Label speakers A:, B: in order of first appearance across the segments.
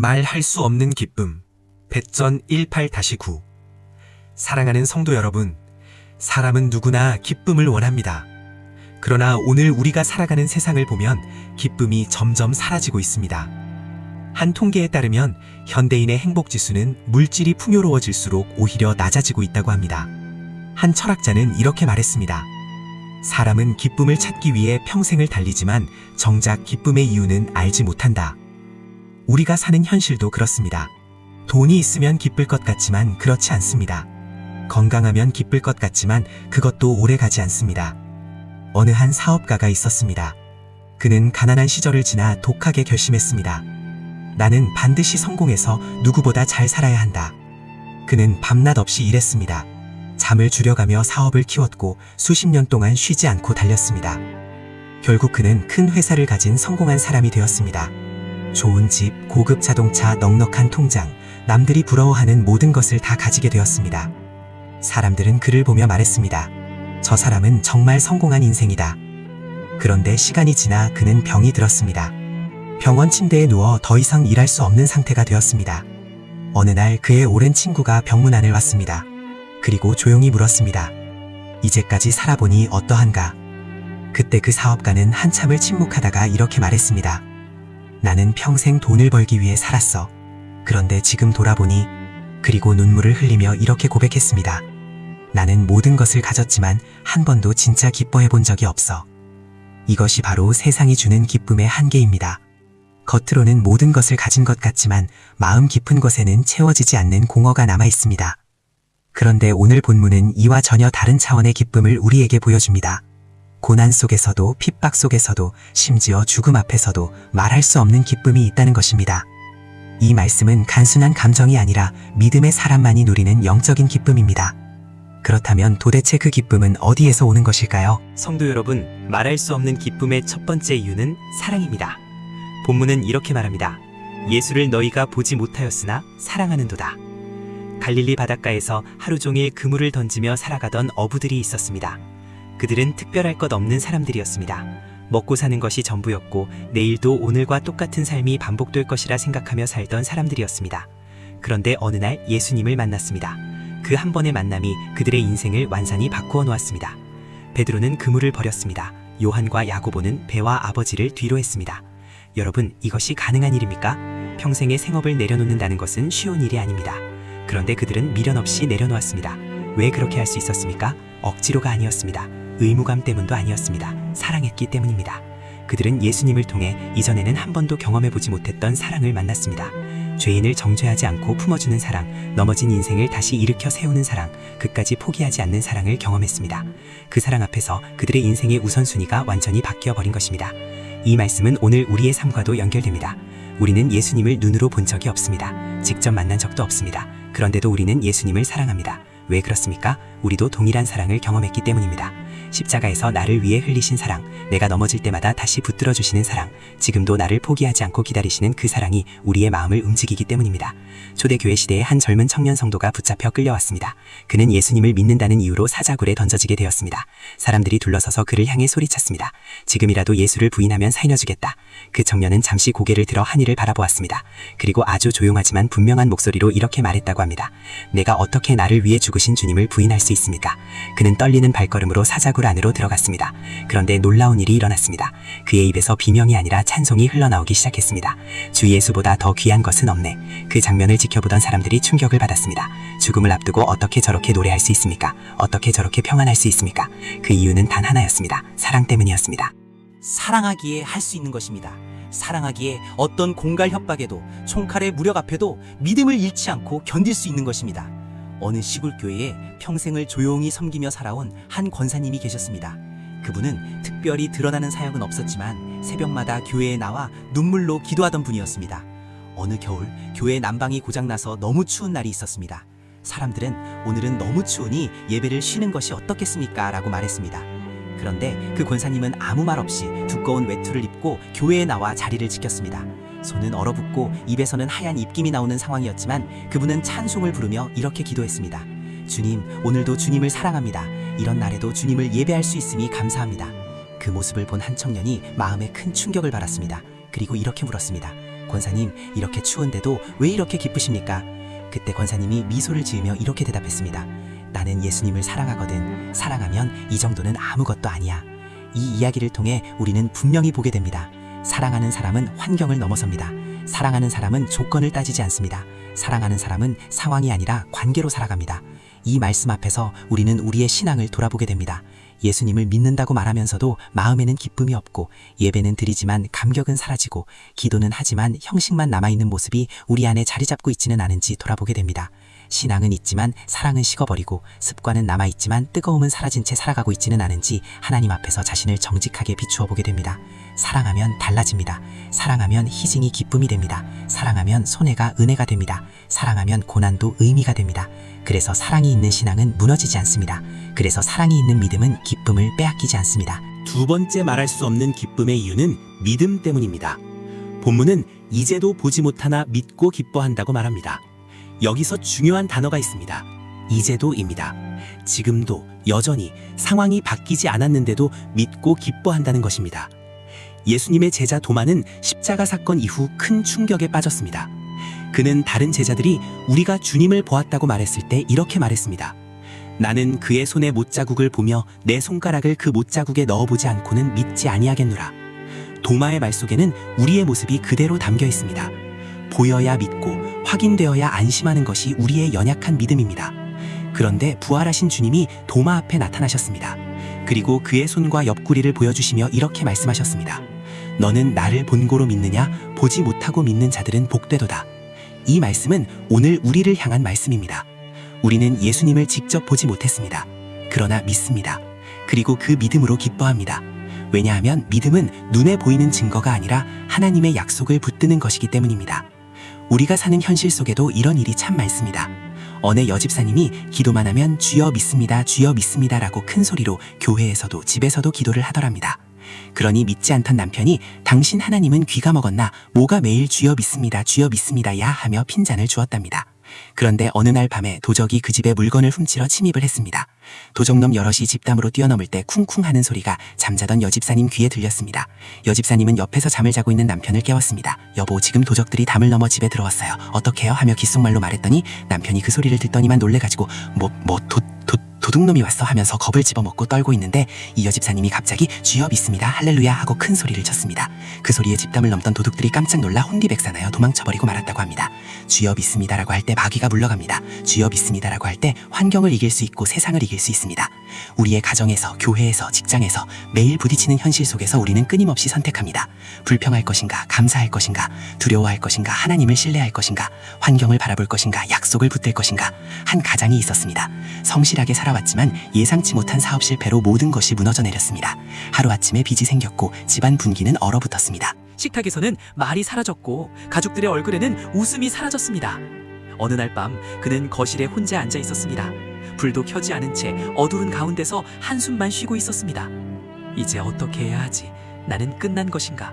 A: 말할 수 없는 기쁨. 배전 18-9. 사랑하는 성도 여러분, 사람은 누구나 기쁨을 원합니다. 그러나 오늘 우리가 살아가는 세상을 보면 기쁨이 점점 사라지고 있습니다. 한 통계에 따르면 현대인의 행복지수는 물질이 풍요로워질수록 오히려 낮아지고 있다고 합니다. 한 철학자는 이렇게 말했습니다. 사람은 기쁨을 찾기 위해 평생을 달리지만 정작 기쁨의 이유는 알지 못한다. 우리가 사는 현실도 그렇습니다. 돈이 있으면 기쁠 것 같지만 그렇지 않습니다. 건강하면 기쁠 것 같지만 그것도 오래 가지 않습니다. 어느 한 사업가가 있었습니다. 그는 가난한 시절을 지나 독하게 결심했습니다. 나는 반드시 성공해서 누구보다 잘 살아야 한다. 그는 밤낮 없이 일했습니다. 잠을 줄여가며 사업을 키웠고 수십 년 동안 쉬지 않고 달렸습니다. 결국 그는 큰 회사를 가진 성공한 사람이 되었습니다. 좋은 집, 고급 자동차, 넉넉한 통장, 남들이 부러워하는 모든 것을 다 가지게 되었습니다. 사람들은 그를 보며 말했습니다. 저 사람은 정말 성공한 인생이다. 그런데 시간이 지나 그는 병이 들었습니다. 병원 침대에 누워 더 이상 일할 수 없는 상태가 되었습니다. 어느 날 그의 오랜 친구가 병문안을 왔습니다. 그리고 조용히 물었습니다. 이제까지 살아보니 어떠한가? 그때 그 사업가는 한참을 침묵하다가 이렇게 말했습니다. 나는 평생 돈을 벌기 위해 살았어. 그런데 지금 돌아보니, 그리고 눈물을 흘리며 이렇게 고백했습니다. 나는 모든 것을 가졌지만 한 번도 진짜 기뻐해 본 적이 없어. 이것이 바로 세상이 주는 기쁨의 한계입니다. 겉으로는 모든 것을 가진 것 같지만 마음 깊은 곳에는 채워지지 않는 공허가 남아 있습니다. 그런데 오늘 본문은 이와 전혀 다른 차원의 기쁨을 우리에게 보여줍니다. 고난 속에서도 핍박 속에서도 심지어 죽음 앞에서도 말할 수 없는 기쁨이 있다는 것입니다. 이 말씀은 단순한 감정이 아니라 믿음의 사람만이 누리는 영적인 기쁨입니다. 그렇다면 도대체 그 기쁨은 어디에서 오는 것일까요?
B: 성도 여러분, 말할 수 없는 기쁨의 첫 번째 이유는 사랑입니다. 본문은 이렇게 말합니다. 예수를 너희가 보지 못하였으나 사랑하는도다. 갈릴리 바닷가에서 하루 종일 그물을 던지며 살아가던 어부들이 있었습니다. 그들은 특별할 것 없는 사람들이었습니다. 먹고 사는 것이 전부였고 내일도 오늘과 똑같은 삶이 반복될 것이라 생각하며 살던 사람들이었습니다. 그런데 어느 날 예수님을 만났습니다. 그 한 번의 만남이 그들의 인생을 완전히 바꾸어 놓았습니다. 베드로는 그물을 버렸습니다. 요한과 야고보는 배와 아버지를 뒤로 했습니다. 여러분, 이것이 가능한 일입니까? 평생의 생업을 내려놓는다는 것은 쉬운 일이 아닙니다. 그런데 그들은 미련 없이 내려놓았습니다. 왜 그렇게 할 수 있었습니까? 억지로가 아니었습니다. 의무감 때문도 아니었습니다. 사랑했기 때문입니다. 그들은 예수님을 통해 이전에는 한 번도 경험해보지 못했던 사랑을 만났습니다. 죄인을 정죄하지 않고 품어주는 사랑, 넘어진 인생을 다시 일으켜 세우는 사랑, 끝까지 포기하지 않는 사랑을 경험했습니다. 그 사랑 앞에서 그들의 인생의 우선순위가 완전히 바뀌어버린 것입니다. 이 말씀은 오늘 우리의 삶과도 연결됩니다. 우리는 예수님을 눈으로 본 적이 없습니다. 직접 만난 적도 없습니다. 그런데도 우리는 예수님을 사랑합니다. 왜 그렇습니까? 우리도 동일한 사랑을 경험했기 때문입니다. 십자가에서 나를 위해 흘리신 사랑, 내가 넘어질 때마다 다시 붙들어 주시는 사랑, 지금도 나를 포기하지 않고 기다리시는 그 사랑이 우리의 마음을 움직이기 때문입니다. 초대교회 시대에 한 젊은 청년 성도가 붙잡혀 끌려왔습니다. 그는 예수님을 믿는다는 이유로 사자굴에 던져지게 되었습니다. 사람들이 둘러서서 그를 향해 소리쳤습니다. 지금이라도 예수를 부인하면 살려주겠다. 그 청년은 잠시 고개를 들어 하늘을 바라보았습니다. 그리고 아주 조용하지만 분명한 목소리로 이렇게 말했다고 합니다. 내가 어떻게 나를 위해 죽으신 주님을 부인할 수 있습니까? 그는 떨리는 발걸음으로 사자굴 안으로 들어갔습니다. 그런데 놀라운 일이 일어났습니다. 그의 입에서 비명이 아니라 찬송이 흘러나오기 시작했습니다. 주 예수보다 더 귀한 것은 없네. 그 장면을 지켜보던 사람들이 충격을 받았습니다. 죽음을 앞두고 어떻게 저렇게 노래할 수 있습니까? 어떻게 저렇게 평안할 수 있습니까? 그 이유는 단 하나였습니다. 사랑 때문이었습니다.
C: 사랑하기에 할 수 있는 것입니다. 사랑하기에 어떤 공갈 협박에도 총칼의 무력 앞에도 믿음을 잃지 않고 견딜 수 있는 것입니다. 어느 시골 교회에 평생을 조용히 섬기며 살아온 한 권사님이 계셨습니다. 그분은 특별히 드러나는 사역은 없었지만 새벽마다 교회에 나와 눈물로 기도하던 분이었습니다. 어느 겨울 교회 난방이 고장나서 너무 추운 날이 있었습니다. 사람들은 오늘은 너무 추우니 예배를 쉬는 것이 어떻겠습니까? 라고 말했습니다. 그런데 그 권사님은 아무 말 없이 두꺼운 외투를 입고 교회에 나와 자리를 지켰습니다. 손은 얼어붙고 입에서는 하얀 입김이 나오는 상황이었지만 그분은 찬송을 부르며 이렇게 기도했습니다. 주님, 오늘도 주님을 사랑합니다. 이런 날에도 주님을 예배할 수 있음이 감사합니다. 그 모습을 본 한 청년이 마음에 큰 충격을 받았습니다. 그리고 이렇게 물었습니다. 권사님, 이렇게 추운데도 왜 이렇게 기쁘십니까? 그때 권사님이 미소를 지으며 이렇게 대답했습니다. 나는 예수님을 사랑하거든. 사랑하면 이 정도는 아무것도 아니야. 이 이야기를 통해 우리는 분명히 보게 됩니다. 사랑하는 사람은 환경을 넘어섭니다. 사랑하는 사람은 조건을 따지지 않습니다. 사랑하는 사람은 상황이 아니라 관계로 살아갑니다. 이 말씀 앞에서 우리는 우리의 신앙을 돌아보게 됩니다. 예수님을 믿는다고 말하면서도 마음에는 기쁨이 없고, 예배는 드리지만 감격은 사라지고, 기도는 하지만 형식만 남아있는 모습이 우리 안에 자리 잡고 있지는 않은지 돌아보게 됩니다. 신앙은 있지만 사랑은 식어버리고, 습관은 남아있지만 뜨거움은 사라진 채 살아가고 있지는 않은지 하나님 앞에서 자신을 정직하게 비추어 보게 됩니다. 사랑하면 달라집니다. 사랑하면 희생이 기쁨이 됩니다. 사랑하면 손해가 은혜가 됩니다. 사랑하면 고난도 의미가 됩니다. 그래서 사랑이 있는 신앙은 무너지지 않습니다. 그래서 사랑이 있는 믿음은 기쁨을 빼앗기지 않습니다.
B: 두 번째 말할 수 없는 기쁨의 이유는 믿음 때문입니다. 본문은 이제도 보지 못하나 믿고 기뻐한다고 말합니다. 여기서 중요한 단어가 있습니다. 이제도입니다. 지금도 여전히 상황이 바뀌지 않았는데도 믿고 기뻐한다는 것입니다. 예수님의 제자 도마는 십자가 사건 이후 큰 충격에 빠졌습니다. 그는 다른 제자들이 우리가 주님을 보았다고 말했을 때 이렇게 말했습니다. 나는 그의 손에 못자국을 보며 내 손가락을 그 못자국에 넣어보지 않고는 믿지 아니하겠노라. 도마의 말 속에는 우리의 모습이 그대로 담겨 있습니다. 보여야 믿고 확인되어야 안심하는 것이 우리의 연약한 믿음입니다. 그런데 부활하신 주님이 도마 앞에 나타나셨습니다. 그리고 그의 손과 옆구리를 보여주시며 이렇게 말씀하셨습니다. 너는 나를 본고로 믿느냐? 보지 못하고 믿는 자들은 복되도다. 이 말씀은 오늘 우리를 향한 말씀입니다. 우리는 예수님을 직접 보지 못했습니다. 그러나 믿습니다. 그리고 그 믿음으로 기뻐합니다. 왜냐하면 믿음은 눈에 보이는 증거가 아니라 하나님의 약속을 붙드는 것이기 때문입니다. 우리가 사는 현실 속에도 이런 일이 참 많습니다. 어느 여집사님이 기도만 하면 주여 믿습니다, 주여 믿습니다라고 큰 소리로 교회에서도 집에서도 기도를 하더랍니다. 그러니 믿지 않던 남편이 당신 하나님은 귀가 먹었나? 뭐가 매일 주여 믿습니다, 주여 믿습니다 야 하며 핀잔을 주었답니다. 그런데 어느 날 밤에 도적이 그 집에 물건을 훔치러 침입을 했습니다. 도적놈 여럿이 집담으로 뛰어넘을 때 쿵쿵 하는 소리가 잠자던 여집사님 귀에 들렸습니다. 여집사님은 옆에서 잠을 자고 있는 남편을 깨웠습니다. 여보, 지금 도적들이 담을 넘어 집에 들어왔어요. 어떡해요? 하며 귓속말로 말했더니 남편이 그 소리를 듣더니만 놀래가지고 도둑놈이 왔어 하면서 겁을 집어먹고 떨고 있는데 이 여집사님이 갑자기 주여 믿습니다 할렐루야 하고 큰 소리를 쳤습니다. 그 소리에 집담을 넘던 도둑들이 깜짝 놀라 혼비백산하여 도망쳐버리고 말았다고 합니다. 주여 믿습니다라고 할 때 마귀가 물러갑니다. 주여 믿습니다라고 할 때 환경을 이길 수 있고 세상을 이길 수 있습니다. 우리의 가정에서, 교회에서, 직장에서 매일 부딪히는 현실 속에서 우리는 끊임없이 선택합니다. 불평할 것인가, 감사할 것인가, 두려워할 것인가, 하나님을 신뢰할 것인가, 환경을 바라볼 것인가, 약속을 붙들 것인가. 한 가장이 있었습니다. 성실하게 살아왔지만 예상치 못한 사업 실패로 모든 것이 무너져 내렸습니다. 하루아침에 빚이 생겼고 집안 분기는 얼어붙었습니다.
D: 식탁에서는 말이 사라졌고 가족들의 얼굴에는 웃음이 사라졌습니다. 어느 날 밤 그는 거실에 혼자 앉아 있었습니다. 불도 켜지 않은 채 어두운 가운데서 한숨만 쉬고 있었습니다. 이제 어떻게 해야 하지? 나는 끝난 것인가?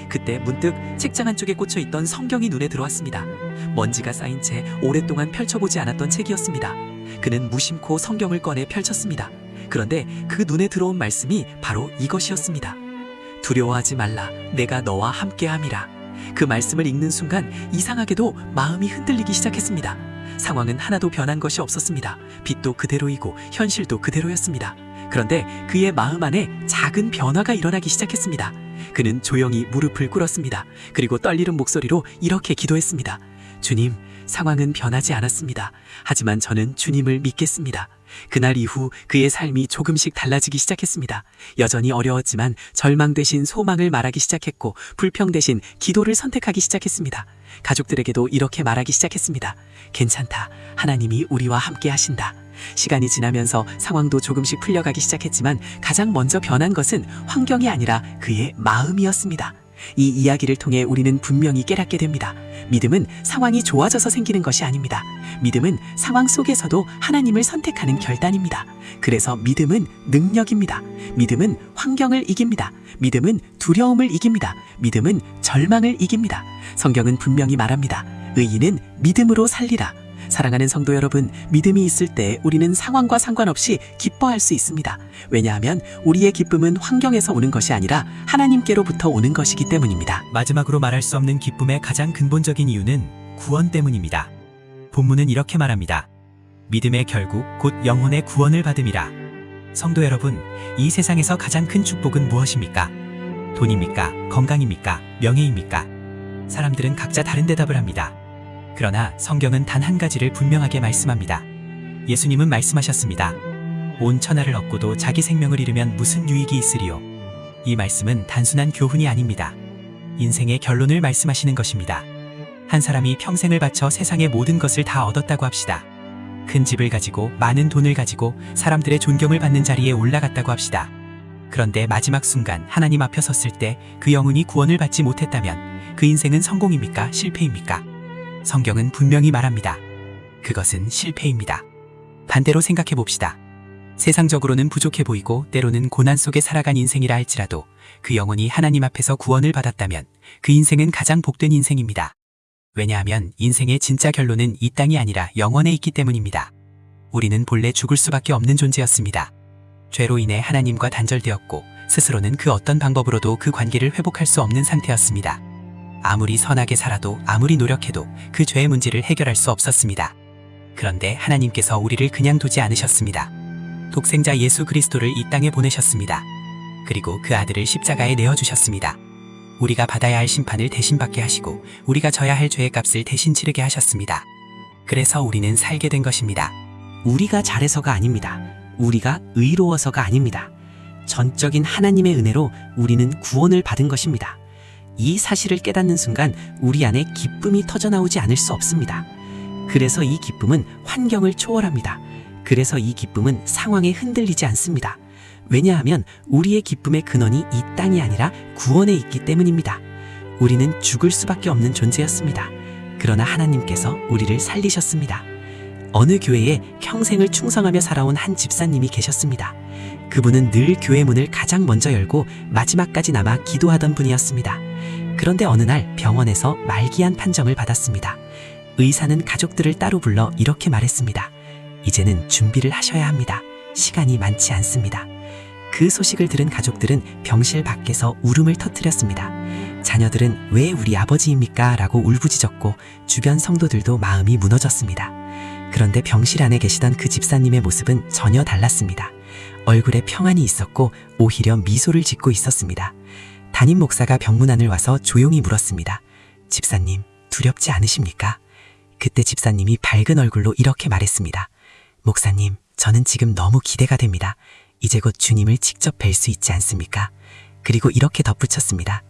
D: 그때 문득 책장 한쪽에 꽂혀 있던 성경이 눈에 들어왔습니다. 먼지가 쌓인 채 오랫동안 펼쳐보지 않았던 책이었습니다. 그는 무심코 성경을 꺼내 펼쳤습니다. 그런데 그 눈에 들어온 말씀이 바로 이것이었습니다. 두려워하지 말라, 내가 너와 함께함이라. 그 말씀을 읽는 순간 이상하게도 마음이 흔들리기 시작했습니다. 상황은 하나도 변한 것이 없었습니다. 빛도 그대로이고 현실도 그대로였습니다. 그런데 그의 마음 안에 작은 변화가 일어나기 시작했습니다. 그는 조용히 무릎을 꿇었습니다. 그리고 떨리는 목소리로 이렇게 기도했습니다. 주님, 상황은 변하지 않았습니다. 하지만 저는 주님을 믿겠습니다. 그날 이후 그의 삶이 조금씩 달라지기 시작했습니다. 여전히 어려웠지만 절망 대신 소망을 말하기 시작했고 불평 대신 기도를 선택하기 시작했습니다. 가족들에게도 이렇게 말하기 시작했습니다. 괜찮다. 하나님이 우리와 함께 하신다. 시간이 지나면서 상황도 조금씩 풀려가기 시작했지만 가장 먼저 변한 것은 환경이 아니라 그의 마음이었습니다. 이 이야기를 통해 우리는 분명히 깨닫게 됩니다. 믿음은 상황이 좋아져서 생기는 것이 아닙니다. 믿음은 상황 속에서도 하나님을 선택하는 결단입니다. 그래서 믿음은 능력입니다. 믿음은 환경을 이깁니다. 믿음은 두려움을 이깁니다. 믿음은 절망을 이깁니다. 성경은 분명히 말합니다. 의인은 믿음으로 살리라. 사랑하는 성도 여러분, 믿음이 있을 때 우리는 상황과 상관없이 기뻐할 수 있습니다. 왜냐하면 우리의 기쁨은 환경에서 오는 것이 아니라 하나님께로부터 오는 것이기 때문입니다.
B: 마지막으로 말할 수 없는 기쁨의 가장 근본적인 이유는 구원 때문입니다. 본문은 이렇게 말합니다. 믿음의 결국 곧 영혼의 구원을 받음이라. 성도 여러분, 이 세상에서 가장 큰 축복은 무엇입니까? 돈입니까? 건강입니까? 명예입니까? 사람들은 각자 다른 대답을 합니다. 그러나 성경은 단 한 가지를 분명하게 말씀합니다. 예수님은 말씀하셨습니다. 온 천하를 얻고도 자기 생명을 잃으면 무슨 유익이 있으리요? 이 말씀은 단순한 교훈이 아닙니다. 인생의 결론을 말씀하시는 것입니다. 한 사람이 평생을 바쳐 세상의 모든 것을 다 얻었다고 합시다. 큰 집을 가지고 많은 돈을 가지고 사람들의 존경을 받는 자리에 올라갔다고 합시다. 그런데 마지막 순간 하나님 앞에 섰을 때 그 영혼이 구원을 받지 못했다면 그 인생은 성공입니까? 실패입니까? 성경은 분명히 말합니다. 그것은 실패입니다. 반대로 생각해 봅시다. 세상적으로는 부족해 보이고 때로는 고난 속에 살아간 인생이라 할지라도 그 영혼이 하나님 앞에서 구원을 받았다면 그 인생은 가장 복된 인생입니다. 왜냐하면 인생의 진짜 결론은 이 땅이 아니라 영원에 있기 때문입니다. 우리는 본래 죽을 수밖에 없는 존재였습니다. 죄로 인해 하나님과 단절되었고 스스로는 그 어떤 방법으로도 그 관계를 회복할 수 없는 상태였습니다. 아무리 선하게 살아도 아무리 노력해도 그 죄의 문제를 해결할 수 없었습니다. 그런데 하나님께서 우리를 그냥 두지 않으셨습니다. 독생자 예수 그리스도를 이 땅에 보내셨습니다. 그리고 그 아들을 십자가에 내어주셨습니다. 우리가 받아야 할 심판을 대신 받게 하시고 우리가 져야 할 죄의 값을 대신 치르게 하셨습니다. 그래서 우리는 살게 된 것입니다.
C: 우리가 잘해서가 아닙니다. 우리가 의로워서가 아닙니다. 전적인 하나님의 은혜로 우리는 구원을 받은 것입니다. 이 사실을 깨닫는 순간 우리 안에 기쁨이 터져나오지 않을 수 없습니다. 그래서 이 기쁨은 환경을 초월합니다. 그래서 이 기쁨은 상황에 흔들리지 않습니다. 왜냐하면 우리의 기쁨의 근원이 이 땅이 아니라 구원에 있기 때문입니다. 우리는 죽을 수밖에 없는 존재였습니다. 그러나 하나님께서 우리를 살리셨습니다. 어느 교회에 평생을 충성하며 살아온 한 집사님이 계셨습니다. 그분은 늘 교회 문을 가장 먼저 열고 마지막까지 남아 기도하던 분이었습니다. 그런데 어느 날 병원에서 말기한 판정을 받았습니다. 의사는 가족들을 따로 불러 이렇게 말했습니다. 이제는 준비를 하셔야 합니다. 시간이 많지 않습니다. 그 소식을 들은 가족들은 병실 밖에서 울음을 터뜨렸습니다. 자녀들은 왜 우리 아버지입니까? 라고 울부짖었고 주변 성도들도 마음이 무너졌습니다. 그런데 병실 안에 계시던 그 집사님의 모습은 전혀 달랐습니다. 얼굴에 평안이 있었고 오히려 미소를 짓고 있었습니다. 담임 목사가 병문안을 와서 조용히 물었습니다. 집사님, 두렵지 않으십니까? 그때 집사님이 밝은 얼굴로 이렇게 말했습니다. 목사님, 저는 지금 너무 기대가 됩니다. 이제 곧 주님을 직접 뵐 수 있지 않습니까? 그리고 이렇게 덧붙였습니다.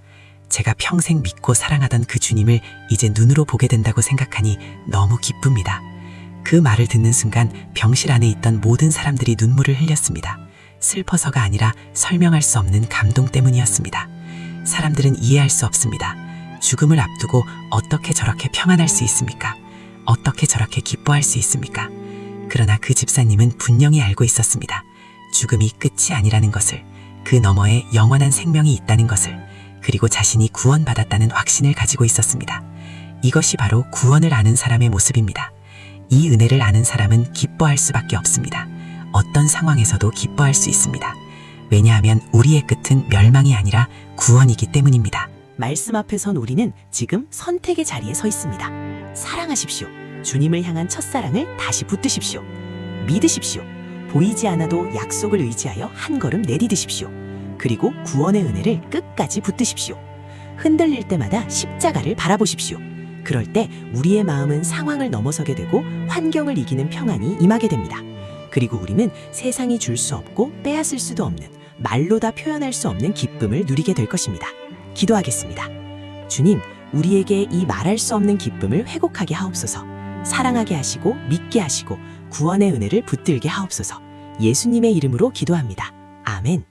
C: 제가 평생 믿고 사랑하던 그 주님을 이제 눈으로 보게 된다고 생각하니 너무 기쁩니다. 그 말을 듣는 순간 병실 안에 있던 모든 사람들이 눈물을 흘렸습니다. 슬퍼서가 아니라 설명할 수 없는 감동 때문이었습니다. 사람들은 이해할 수 없습니다. 죽음을 앞두고 어떻게 저렇게 평안할 수 있습니까? 어떻게 저렇게 기뻐할 수 있습니까? 그러나 그 집사님은 분명히 알고 있었습니다. 죽음이 끝이 아니라는 것을, 그 너머에 영원한 생명이 있다는 것을, 그리고 자신이 구원받았다는 확신을 가지고 있었습니다. 이것이 바로 구원을 아는 사람의 모습입니다. 이 은혜를 아는 사람은 기뻐할 수밖에 없습니다. 어떤 상황에서도 기뻐할 수 있습니다. 왜냐하면 우리의 끝은 멸망이 아니라 구원이기 때문입니다.
E: 말씀 앞에 선 우리는 지금 선택의 자리에 서 있습니다. 사랑하십시오. 주님을 향한 첫사랑을 다시 붙드십시오. 믿으십시오. 보이지 않아도 약속을 의지하여 한 걸음 내디디십시오. 그리고 구원의 은혜를 끝까지 붙드십시오. 흔들릴 때마다 십자가를 바라보십시오. 그럴 때 우리의 마음은 상황을 넘어서게 되고 환경을 이기는 평안이 임하게 됩니다. 그리고 우리는 세상이 줄 수 없고 빼앗을 수도 없는, 말로 다 표현할 수 없는 기쁨을 누리게 될 것입니다. 기도하겠습니다. 주님, 우리에게 이 말할 수 없는 기쁨을 회복하게 하옵소서. 사랑하게 하시고 믿게 하시고 구원의 은혜를 붙들게 하옵소서. 예수님의 이름으로 기도합니다. 아멘.